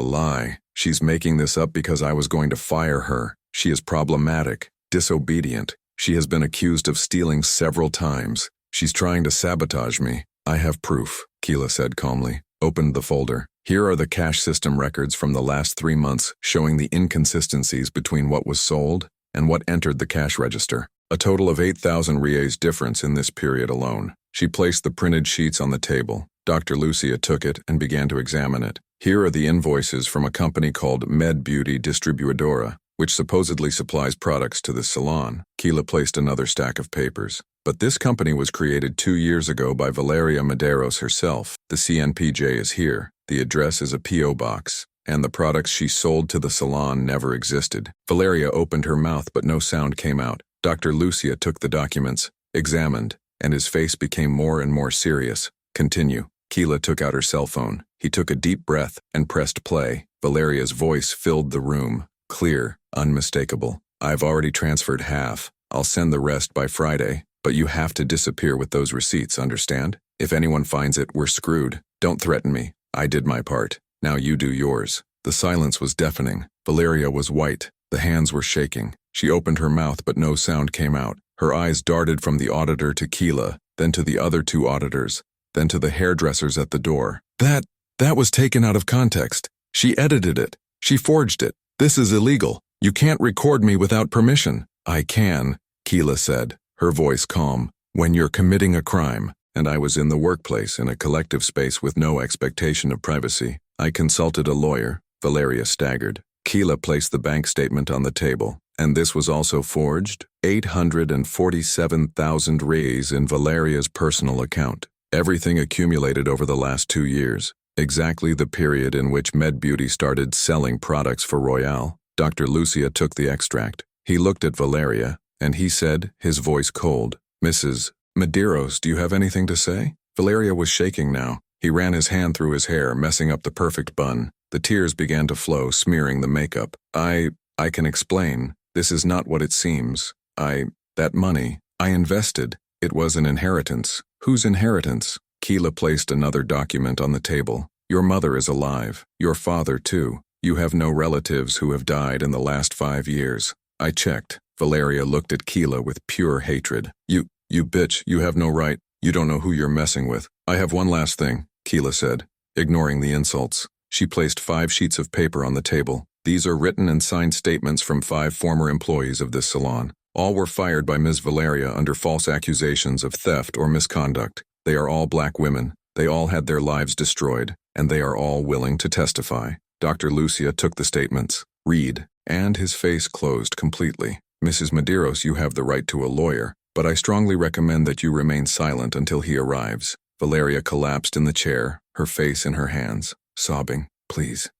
lie. She's making this up because I was going to fire her. She is problematic, disobedient. She has been accused of stealing several times. She's trying to sabotage me. I have proof, Keela said calmly. Opened the folder. Here are the cash system records from the last 3 months showing the inconsistencies between what was sold and what entered the cash register. A total of 8,000 reais difference in this period alone. She placed the printed sheets on the table. Dr. Lucia took it and began to examine it. Here are the invoices from a company called Med Beauty Distribuidora, which supposedly supplies products to this salon. Keela placed another stack of papers. But this company was created 2 years ago by Valeria Medeiros herself. The CNPJ is here. The address is a P.O. box. And the products she sold to the salon never existed. Valeria opened her mouth, but no sound came out. Dr. Lucia took the documents, examined, and his face became more and more serious. Continue. Keela took out her cell phone. He took a deep breath and pressed play. Valeria's voice filled the room. Clear, unmistakable. I've already transferred half. I'll send the rest by Friday. But you have to disappear with those receipts, understand? If anyone finds it, we're screwed. Don't threaten me. I did my part. Now you do yours. The silence was deafening. Valeria was white. The hands were shaking. She opened her mouth, but no sound came out. Her eyes darted from the auditor to Keela, then to the other 2 auditors, then to the hairdressers at the door. That was taken out of context. She edited it. She forged it. This is illegal. You can't record me without permission. I can, Keela said, her voice calm. When you're committing a crime, and I was in the workplace in a collective space with no expectation of privacy. I consulted a lawyer. Valeria staggered. Keela placed the bank statement on the table. And this was also forged? 847,000 reais in Valeria's personal account. Everything accumulated over the last 2 years. Exactly the period in which Med Beauty started selling products for Royale. Dr. Lucia took the extract. He looked at Valeria, and he said, his voice cold, Mrs. Medeiros, do you have anything to say? Valeria was shaking now. He ran his hand through his hair, messing up the perfect bun. The tears began to flow, smearing the makeup. I can explain. This is not what it seems. That money, I invested. It was an inheritance. Whose inheritance? Keela placed another document on the table. Your mother is alive. Your father, too. You have no relatives who have died in the last 5 years. I checked. Valeria looked at Keela with pure hatred. You bitch, you have no right. You don't know who you're messing with. I have one last thing, Keela said, ignoring the insults. She placed 5 sheets of paper on the table. These are written and signed statements from 5 former employees of this salon. All were fired by Ms. Valeria under false accusations of theft or misconduct. They are all black women. They all had their lives destroyed, and they are all willing to testify. Dr. Lucia took the statements. Read. And his face closed completely. Mrs. Medeiros, you have the right to a lawyer, but I strongly recommend that you remain silent until he arrives. Valeria collapsed in the chair, her face in her hands, sobbing. Please,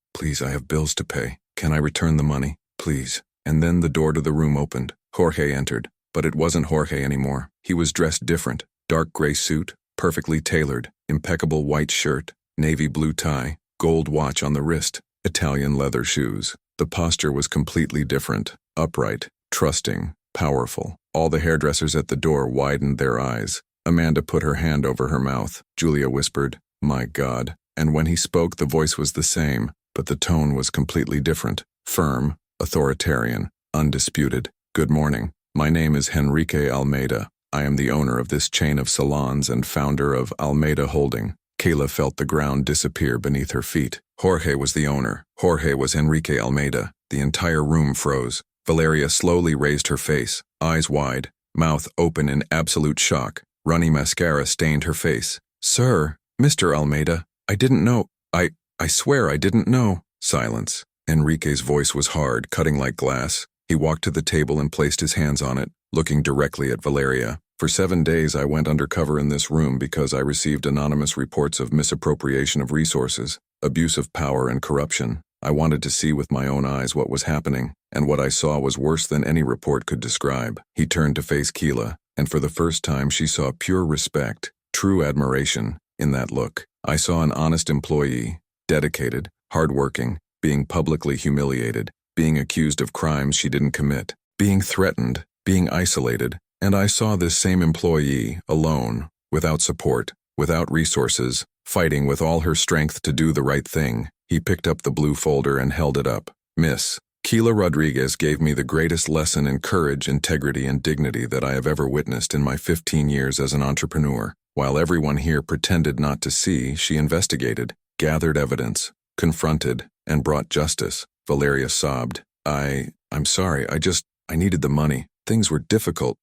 I have bills to pay. Can I return the money? Please. And then the door to the room opened. Jorge entered, but it wasn't Jorge anymore. He was dressed different. Dark gray suit, perfectly tailored, impeccable white shirt, navy blue tie, gold watch on the wrist, Italian leather shoes. The posture was completely different, upright, trusting, powerful. All the hairdressers at the door widened their eyes. Amanda put her hand over her mouth. Julia whispered, My God. And when he spoke, the voice was the same, but the tone was completely different. Firm, authoritarian, undisputed. Good morning. My name is Henrique Almeida. I am the owner of this chain of salons and founder of Almeida Holding. Keila felt the ground disappear beneath her feet. Jorge was the owner. Jorge was Henrique Almeida. The entire room froze. Valeria slowly raised her face, eyes wide, mouth open in absolute shock. Runny mascara stained her face. Sir, Mr. Almeida, I didn't know. I swear I didn't know. Silence. Enrique's voice was hard, cutting like glass. He walked to the table and placed his hands on it, looking directly at Valeria. For 7 days I went undercover in this room because I received anonymous reports of misappropriation of resources, abuse of power and corruption. I wanted to see with my own eyes what was happening, and what I saw was worse than any report could describe. He turned to face Keila, and for the first time she saw pure respect, true admiration, in that look. I saw an honest employee, dedicated, hardworking, being publicly humiliated, being accused of crimes she didn't commit, being threatened, being isolated, and I saw this same employee, alone, without support, without resources, fighting with all her strength to do the right thing. He picked up the blue folder and held it up. Miss Keila Rodriguez gave me the greatest lesson in courage, integrity, and dignity that I have ever witnessed in my 15 years as an entrepreneur. While everyone here pretended not to see, she investigated, gathered evidence, confronted, and brought justice. Valeria sobbed. I'm sorry, I needed the money. Things were difficult.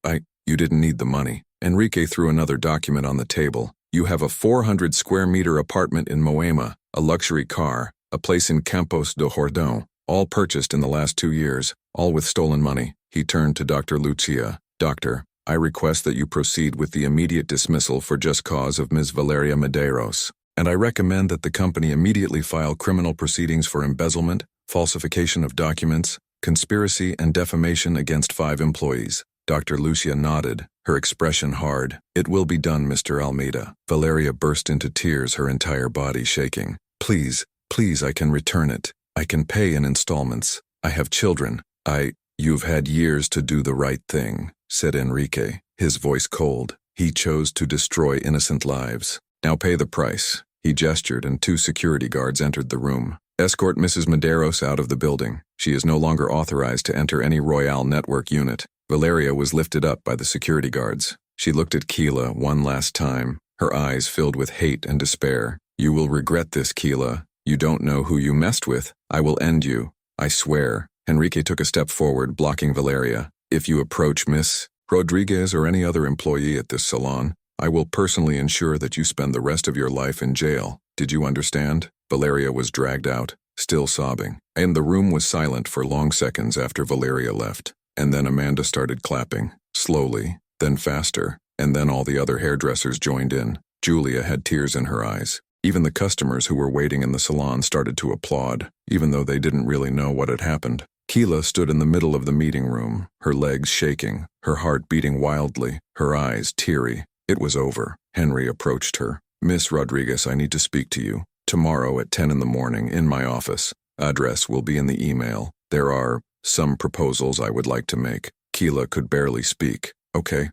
You didn't need the money. Enrique threw another document on the table. You have a 400 square meter apartment in Moema, a luxury car, a place in Campos de Jordão, all purchased in the last 2 years, all with stolen money. He turned to Dr. Lucia. Doctor, I request that you proceed with the immediate dismissal for just cause of Ms. Valeria Medeiros, and I recommend that the company immediately file criminal proceedings for embezzlement, falsification of documents, conspiracy, and defamation against 5 employees. Dr. Lucia nodded, her expression hard. It will be done, Mr. Almeida. Valeria burst into tears, her entire body shaking. Please, I can return it. I can pay in installments. I have children. You've had years to do the right thing, said Enrique, his voice cold. He chose to destroy innocent lives. Now pay the price. He gestured, and 2 security guards entered the room. Escort Mrs. Medeiros out of the building. She is no longer authorized to enter any Royale Network unit. Valeria was lifted up by the security guards. She looked at Keila one last time, her eyes filled with hate and despair. You will regret this, Keila. You don't know who you messed with. I will end you. I swear. Enrique took a step forward, blocking Valeria. If you approach Miss Rodriguez or any other employee at this salon, I will personally ensure that you spend the rest of your life in jail. Did you understand? Valeria was dragged out, still sobbing, and the room was silent for long seconds after Valeria left. And then Amanda started clapping, slowly, then faster, and then all the other hairdressers joined in. Julia had tears in her eyes. Even the customers who were waiting in the salon started to applaud, even though they didn't really know what had happened. Keila stood in the middle of the meeting room, her legs shaking, her heart beating wildly, her eyes teary. It was over. Henry approached her. Miss Rodriguez, I need to speak to you. Tomorrow at 10 in the morning, in my office. Address will be in the email. There are some proposals I would like to make. Keila could barely speak. Okay.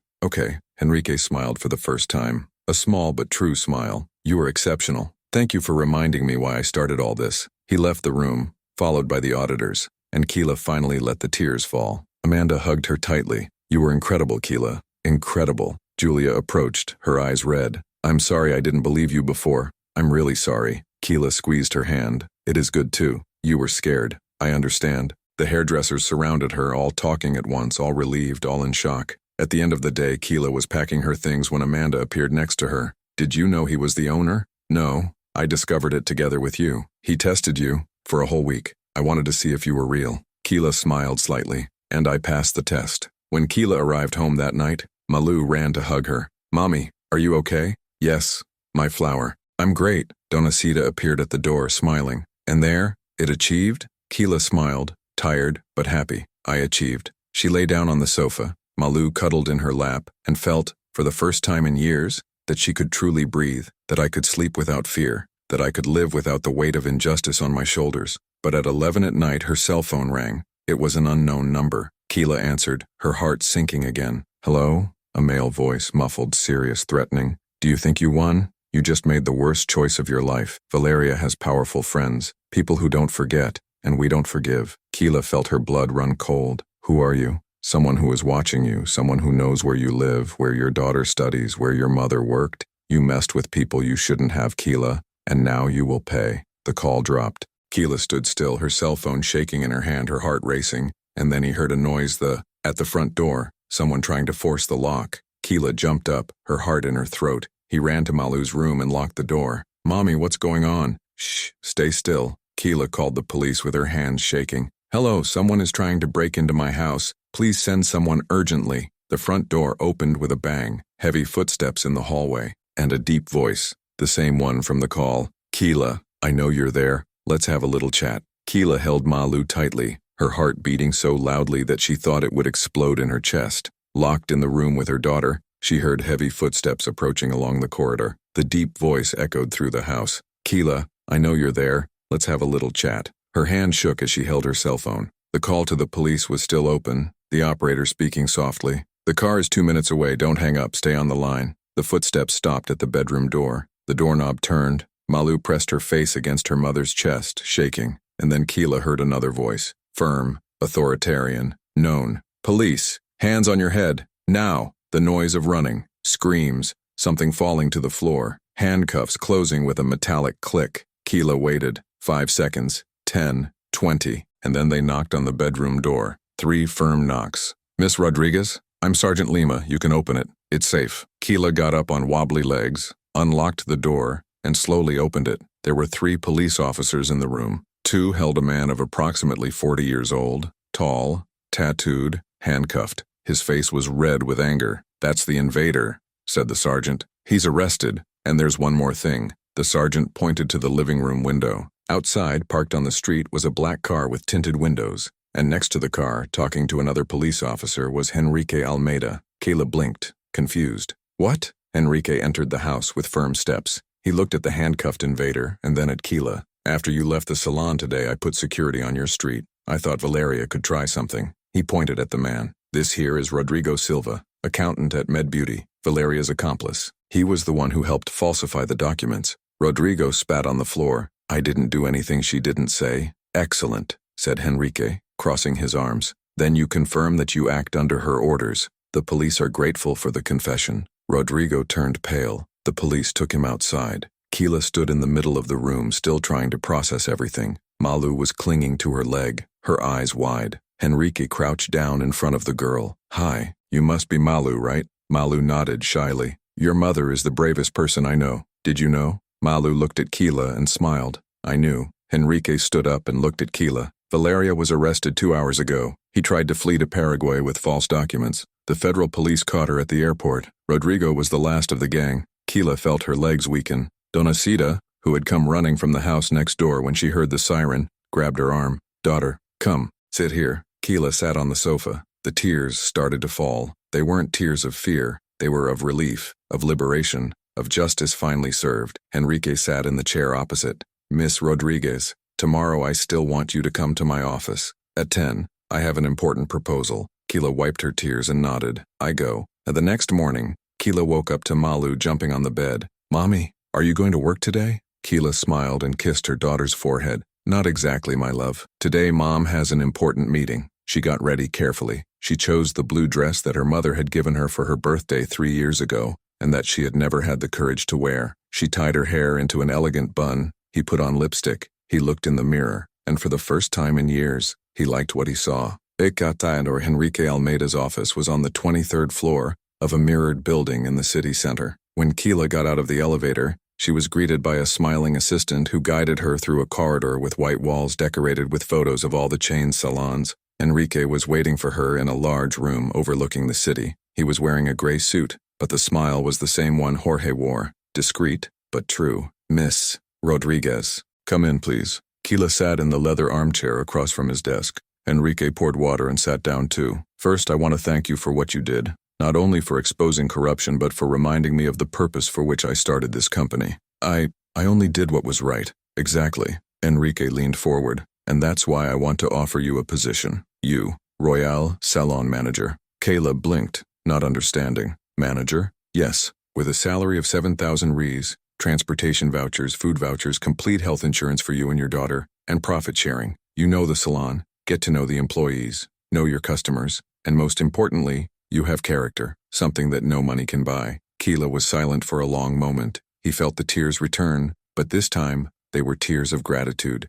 Enrique smiled for the first time. A small but true smile. You were exceptional. Thank you for reminding me why I started all this. He left the room, followed by the auditors, and Keila finally let the tears fall. Amanda hugged her tightly. You were incredible, Keila. Incredible. Julia approached, her eyes red. I'm sorry I didn't believe you before. I'm really sorry. Keila squeezed her hand. It is good too. You were scared. I understand. The hairdressers surrounded her, all talking at once, all relieved, all in shock. At the end of the day, Keila was packing her things when Amanda appeared next to her. Did you know he was the owner? No. I discovered it together with you. He tested you for a whole week. I wanted to see if you were real. Keila smiled slightly, and I passed the test. When Keila arrived home that night, Malu ran to hug her. Mommy, are you okay? Yes, my flower. I'm great. Donacita appeared at the door, smiling. And there, it achieved? Keila smiled, tired but happy. I achieved. She lay down on the sofa. Malu cuddled in her lap and felt, for the first time in years, that she could truly breathe, that I could sleep without fear, that I could live without the weight of injustice on my shoulders. But at 11 at night, her cell phone rang. It was an unknown number. Keila answered, her heart sinking again. Hello? A male voice, muffled, serious, threatening. Do you think you won? You just made the worst choice of your life. Valeria has powerful friends, people who don't forget, and we don't forgive. Keila felt her blood run cold. Who are you? Someone who is watching you, someone who knows where you live, where your daughter studies, where your mother worked. You messed with people you shouldn't have, Keila, and now you will pay. The call dropped. Keila stood still, her cell phone shaking in her hand, her heart racing, and then he heard a noise at the front door, someone trying to force the lock. Keila jumped up, her heart in her throat. He ran to Malu's room and locked the door. Mommy, what's going on? Shh, stay still. Keila called the police with her hands shaking. Hello, someone is trying to break into my house. Please send someone urgently. The front door opened with a bang, heavy footsteps in the hallway, and a deep voice, the same one from the call. Keila, I know you're there. Let's have a little chat. Keila held Malu tightly, her heart beating so loudly that she thought it would explode in her chest. Locked in the room with her daughter, she heard heavy footsteps approaching along the corridor. The deep voice echoed through the house. Keila, I know you're there. Let's have a little chat. Her hand shook as she held her cell phone. The call to the police was still open, the operator speaking softly. The car is 2 minutes away. Don't hang up. Stay on the line. The footsteps stopped at the bedroom door. The doorknob turned. Malu pressed her face against her mother's chest, shaking, and then Keela heard another voice, firm, authoritarian, known. Police! Hands on your head! Now! The noise of running, screams, something falling to the floor, handcuffs closing with a metallic click. Keela waited. 5 seconds, 10, 20, and then they knocked on the bedroom door. 3 firm knocks. Miss Rodriguez? I'm Sergeant Lima. You can open it. It's safe. Keela got up on wobbly legs, unlocked the door, and slowly opened it. There were 3 police officers in the room. 2 held a man of approximately 40 years old, tall, tattooed, handcuffed. His face was red with anger. That's the invader, said the sergeant. He's arrested, and there's one more thing. The sergeant pointed to the living room window. Outside, parked on the street, was a black car with tinted windows, and next to the car, talking to another police officer, was Henrique Almeida. Keela blinked, confused. What? Henrique entered the house with firm steps. He looked at the handcuffed invader and then at Keela. After you left the salon today, I put security on your street. I thought Valeria could try something. He pointed at the man. This here is Rodrigo Silva, accountant at MedBeauty, Valeria's accomplice. He was the one who helped falsify the documents. Rodrigo spat on the floor. I didn't do anything she didn't say. Excellent, said Henrique, crossing his arms. Then you confirm that you act under her orders. The police are grateful for the confession. Rodrigo turned pale. The police took him outside. Keela stood in the middle of the room, still trying to process everything. Malu was clinging to her leg, her eyes wide. Henrique crouched down in front of the girl. Hi, you must be Malu, right? Malu nodded shyly. Your mother is the bravest person I know. Did you know? Malu looked at Keela and smiled. I knew. Henrique stood up and looked at Keela. Valeria was arrested 2 hours ago. He tried to flee to Paraguay with false documents. The federal police caught her at the airport. Rodrigo was the last of the gang. Keela felt her legs weaken. Donacita, who had come running from the house next door when she heard the siren, grabbed her arm. Daughter, come, sit here. Keela sat on the sofa. The tears started to fall. They weren't tears of fear. They were of relief, of liberation, of justice finally served. Henrique sat in the chair opposite. Miss Rodriguez, tomorrow I still want you to come to my office. At 10, I have an important proposal. Keela wiped her tears and nodded. I go. The next morning, Keela woke up to Malu jumping on the bed. Mommy, are you going to work today? Keela smiled and kissed her daughter's forehead. Not exactly, my love. Today Mom has an important meeting. She got ready carefully. She chose the blue dress that her mother had given her for her birthday 3 years ago, and that she had never had the courage to wear. She tied her hair into an elegant bun. He put on lipstick. He looked in the mirror, and for the first time in years, he liked what he saw. Or Henrique Almeida's office was on the 23rd floor of a mirrored building in the city center. When Keela got out of the elevator, she was greeted by a smiling assistant who guided her through a corridor with white walls decorated with photos of all the chain salons. Henrique was waiting for her in a large room overlooking the city. He was wearing a gray suit, but the smile was the same one Jorge wore, discreet, but true. Miss Rodriguez, come in, please. Keela sat in the leather armchair across from his desk. Henrique poured water and sat down too. First, I want to thank you for what you did, not only for exposing corruption but for reminding me of the purpose for which I started this company. I only did what was right. Exactly. Henrique leaned forward. And that's why I want to offer you a position. You, Royale Salon Manager. Keila blinked, not understanding. Manager? Yes. With a salary of 7,000 Ries, transportation vouchers, food vouchers, complete health insurance for you and your daughter, and profit sharing. You know the salon, get to know the employees, know your customers, and most importantly, you have character, something that no money can buy. Keila was silent for a long moment. He felt the tears return, but this time, they were tears of gratitude.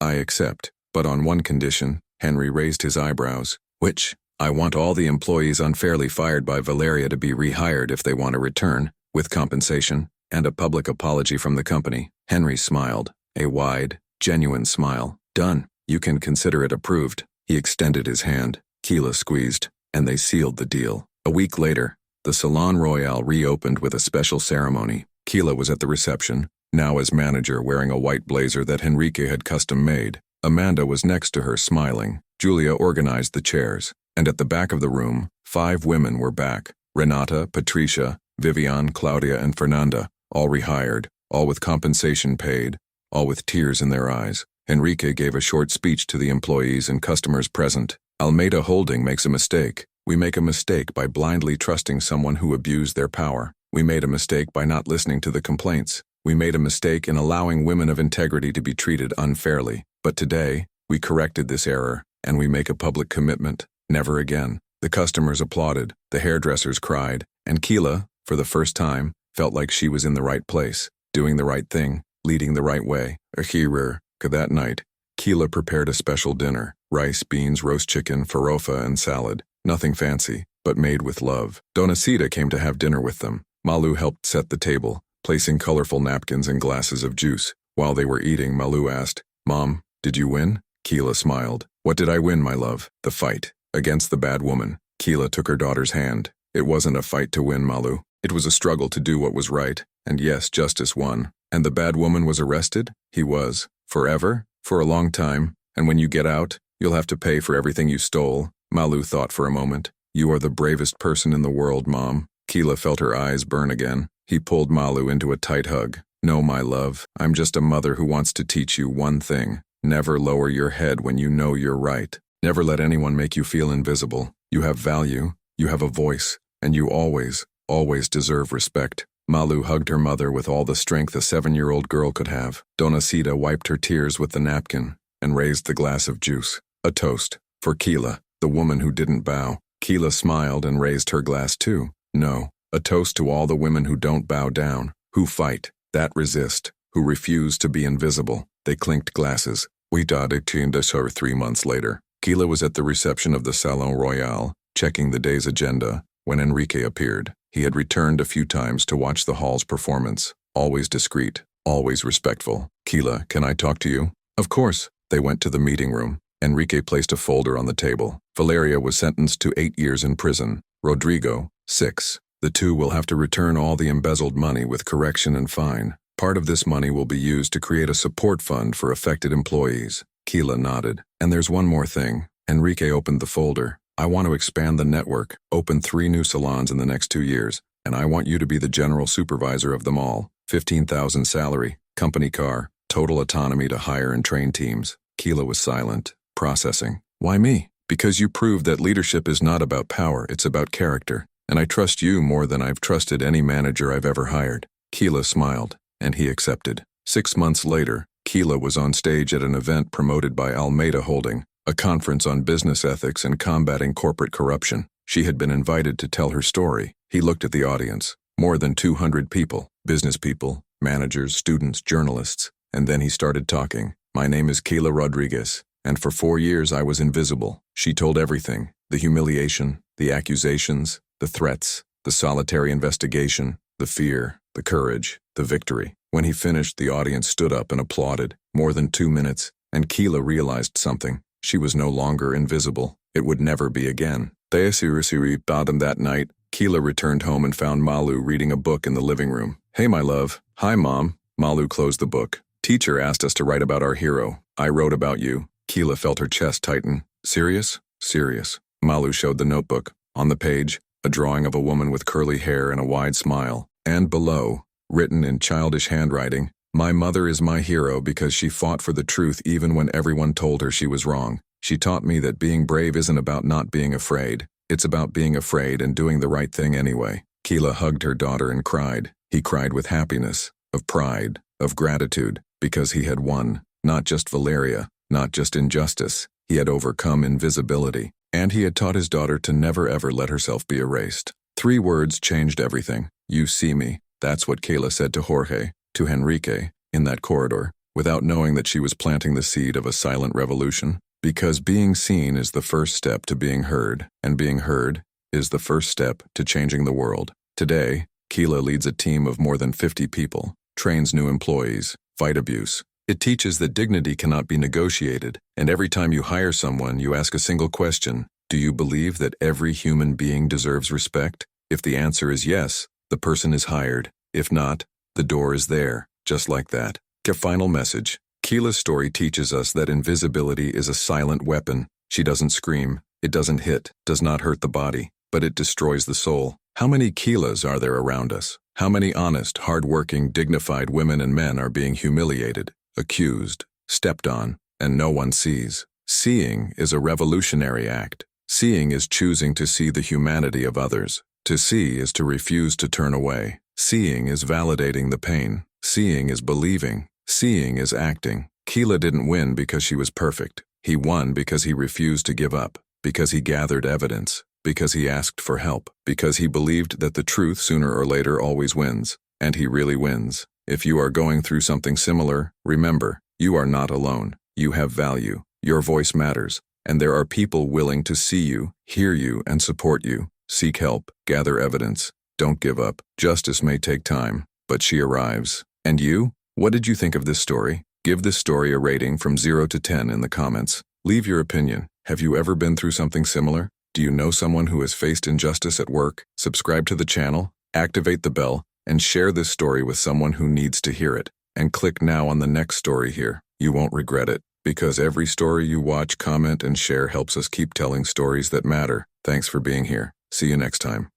I accept, but on one condition. Henry raised his eyebrows. Which? I want all the employees unfairly fired by Valeria to be rehired if they want to return, with compensation, and a public apology from the company. Henry smiled, a wide, genuine smile. Done. You can consider it approved. He extended his hand. Keila squeezed, and they sealed the deal. A week later, the Salon Royale reopened with a special ceremony. Keila was at the reception, now as manager, wearing a white blazer that Henrique had custom made. Amanda was next to her, smiling. Julia organized the chairs, and at the back of the room, 5 women were back. Renata, Patricia, Vivian, Claudia, and Fernanda, all rehired, all with compensation paid, all with tears in their eyes. Henrique gave a short speech to the employees and customers present. Almeida Holding makes a mistake. We make a mistake by blindly trusting someone who abused their power. We made a mistake by not listening to the complaints. We made a mistake in allowing women of integrity to be treated unfairly. But today, we corrected this error, and we make a public commitment. Never again. The customers applauded, the hairdressers cried, and Keela, for the first time, felt like she was in the right place, doing the right thing, leading the right way. That night, Keela prepared a special dinner: rice, beans, roast chicken, farofa, and salad. Nothing fancy, but made with love. Donacita came to have dinner with them. Malu helped set the table, placing colorful napkins and glasses of juice. While they were eating, Malu asked, "Mom, did you win?" Keela smiled. "What did I win, my love?" "The fight. Against the bad woman." Keela took her daughter's hand. "It wasn't a fight to win, Malu. It was a struggle to do what was right. And yes, justice won." "And the bad woman was arrested?" "He was. Forever? For a long time. And when you get out, you'll have to pay for everything you stole." Malu thought for a moment. "You are the bravest person in the world, Mom." Keela felt her eyes burn again. He pulled Malu into a tight hug. "No, my love, I'm just a mother who wants to teach you one thing. Never lower your head when you know you're right. Never let anyone make you feel invisible. You have value, you have a voice, and you always, always deserve respect." Malu hugged her mother with all the strength a 7-year-old girl could have. Donacita wiped her tears with the napkin and raised the glass of juice. A toast for Keela, the woman who didn't bow. Keela smiled and raised her glass too. No, a toast to all the women who don't bow down, who fight, that resist, who refuse to be invisible. They clinked glasses. We tuned us over 3 months later. Keela was at the reception of the Salon Royal, checking the day's agenda, when Enrique appeared. He had returned a few times to watch the hall's performance, always discreet, always respectful. "Keela, can I talk to you?" "Of course." They went to the meeting room. Enrique placed a folder on the table. Valeria was sentenced to 8 years in prison. Rodrigo, 6. The two will have to return all the embezzled money with correction and fine. Part of this money will be used to create a support fund for affected employees. Keela nodded. "And there's one more thing." Enrique opened the folder. "I want to expand the network, open 3 new salons in the next 2 years, and I want you to be the general supervisor of them all. 15,000 salary, company car, total autonomy to hire and train teams." Keela was silent, processing. "Why me?" "Because you proved that leadership is not about power, it's about character. And I trust you more than I've trusted any manager I've ever hired." Keela smiled, and he accepted. 6 months later, Keela was on stage at an event promoted by Almeida Holding, a conference on business ethics and combating corporate corruption. She had been invited to tell her story. He looked at the audience. More than 200 people, business people, managers, students, journalists. And then he started talking. "My name is Keila Rodriguez, and for 4 years I was invisible." She told everything: the humiliation, the accusations, the threats, the solitary investigation, the fear, the courage, the victory. When he finished, the audience stood up and applauded. More than 2 minutes, and Keila realized something. She was no longer invisible. It would never be again. That night, Keila returned home and found Malu reading a book in the living room. "Hey, my love." "Hi, Mom." Malu closed the book. "Teacher asked us to write about our hero. I wrote about you." Keila felt her chest tighten. "Serious?" "Serious." Malu showed the notebook. On the page, a drawing of a woman with curly hair and a wide smile. And below, written in childish handwriting, "My mother is my hero because she fought for the truth even when everyone told her she was wrong. She taught me that being brave isn't about not being afraid. It's about being afraid and doing the right thing anyway." Keila hugged her daughter and cried. He cried with happiness, of pride, of gratitude, because he had won. Not just Valeria, not just injustice. He had overcome invisibility. And he had taught his daughter to never ever let herself be erased. 3 words changed everything. "You see me." That's what Keila said to Jorge, to Enrique, in that corridor, without knowing that she was planting the seed of a silent revolution. Because being seen is the first step to being heard, and being heard is the first step to changing the world. Today, Keila leads a team of more than 50 people, trains new employees, fight abuse. It teaches that dignity cannot be negotiated, and every time you hire someone, you ask a single question: do you believe that every human being deserves respect? If the answer is yes, the person is hired. If not, the door is there, just like that. A final message. Keela's story teaches us that invisibility is a silent weapon. She doesn't scream, it doesn't hit, does not hurt the body, but it destroys the soul. How many Keelas are there around us? How many honest, hard-working, dignified women and men are being humiliated, accused, stepped on, and no one sees? Seeing is a revolutionary act. Seeing is choosing to see the humanity of others, To see is to refuse to turn away. Seeing is validating the pain. Seeing is believing. Seeing is acting. Keela didn't win because she was perfect. He won because he refused to give up, because he gathered evidence, because he asked for help, because he believed that the truth sooner or later always wins. And he really wins. If you are going through something similar, remember, you are not alone. You have value. Your voice matters. And there are people willing to see you, hear you, and support you. Seek help. Gather evidence. Don't give up. Justice may take time, but she arrives. And you? What did you think of this story? Give this story a rating from 0 to 10 in the comments. Leave your opinion. Have you ever been through something similar? Do you know someone who has faced injustice at work? Subscribe to the channel, activate the bell, and share this story with someone who needs to hear it. And click now on the next story here. You won't regret it, because every story you watch, comment, and share helps us keep telling stories that matter. Thanks for being here. See you next time.